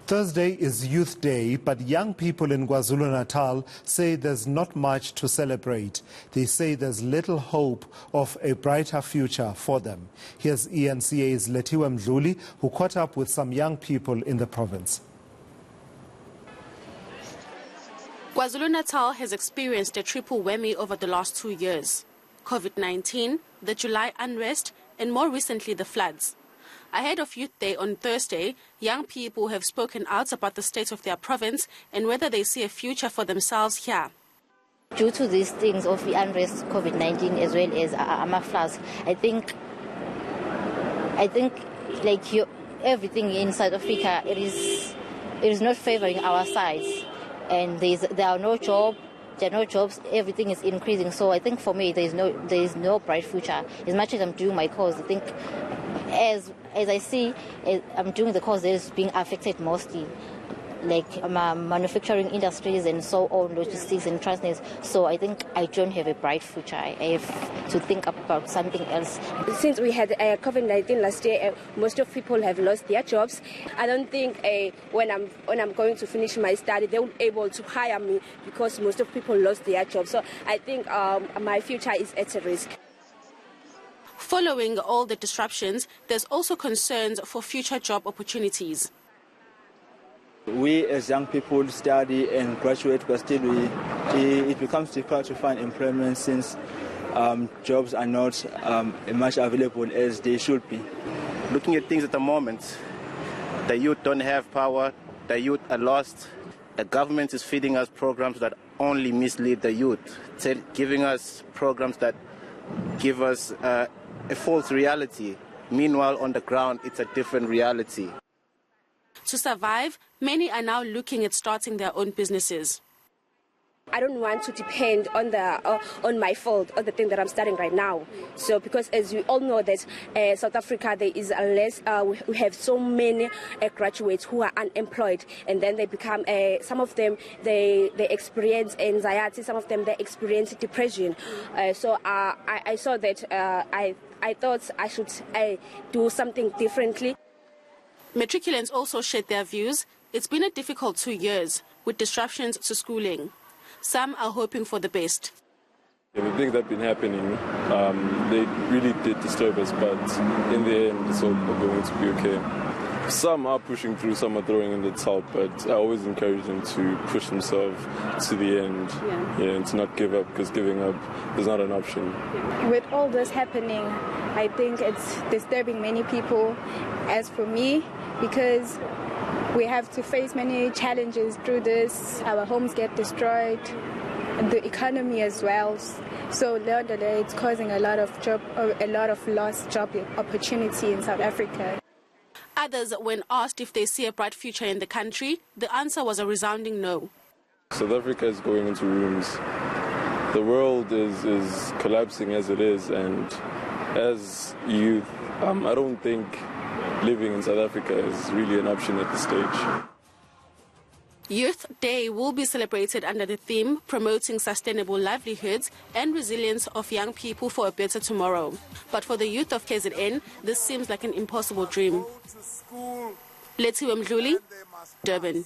Thursday is Youth Day, but young people in KwaZulu-Natal say there's not much to celebrate. They say there's little hope of a brighter future for them. Here's eNCA's Lethiwe Mdluli, who caught up with some young people in the province. KwaZulu-Natal has experienced a triple whammy over the last 2 years. COVID-19, the July unrest, and more recently the floods. Ahead of Youth Day on Thursday, young people have spoken out about the state of their province and whether they see a future for themselves here. Due to these things of the unrest, COVID-19 as well as floods, I think everything in South Africa, it is not favoring our sides, and there are no jobs, everything is increasing. So I think for me there is no bright future. As much as I'm doing my course, I think as I see, I'm doing the course that is being affected mostly, like manufacturing industries and so on, logistics and transnets. So I think I don't have a bright future. I have to think about something else. Since we had COVID-19 last year, most of people have lost their jobs. I don't think when I'm going to finish my study, they will be able to hire me because most of people lost their jobs. So I think my future is at risk. Following all the disruptions, there's also concerns for future job opportunities. We as young people study and graduate, but still it becomes difficult to find employment since jobs are not much available as they should be. Looking at things at the moment, the youth don't have power, the youth are lost. The government is feeding us programs that only mislead the youth, giving us programs that give us a false reality. Meanwhile, on the ground, it's a different reality. To survive, many are now looking at starting their own businesses. I don't want to depend on my field, on the thing that I'm studying right now. So, because as you all know that South Africa, there is we have so many graduates who are unemployed, and then they become some of them they experience anxiety, some of them they experience depression. So I saw that I thought I should do something differently. Matriculants also shared their views. It's been a difficult 2 years with disruptions to schooling. Some are hoping for the best. The things that have been happening, they really did disturb us, but in the end, it's all going to be okay. Some are pushing through, some are throwing in the towel, but I always encourage them to push themselves to the end, and to not give up, because giving up is not an option. With all this happening, I think it's disturbing many people, as for me, because we have to face many challenges through this. Our homes get destroyed, and the economy as well. So it's causing a lot of lost job opportunity in South Africa. Others, when asked if they see a bright future in the country, the answer was a resounding no. South Africa is going into ruins. The world is collapsing as it is, and as youth, I don't think living in South Africa is really an option at this stage. Youth Day will be celebrated under the theme promoting sustainable livelihoods and resilience of young people for a better tomorrow. But for the youth of KZN, this seems like an impossible dream. Lethiwe Mdluli, Durban.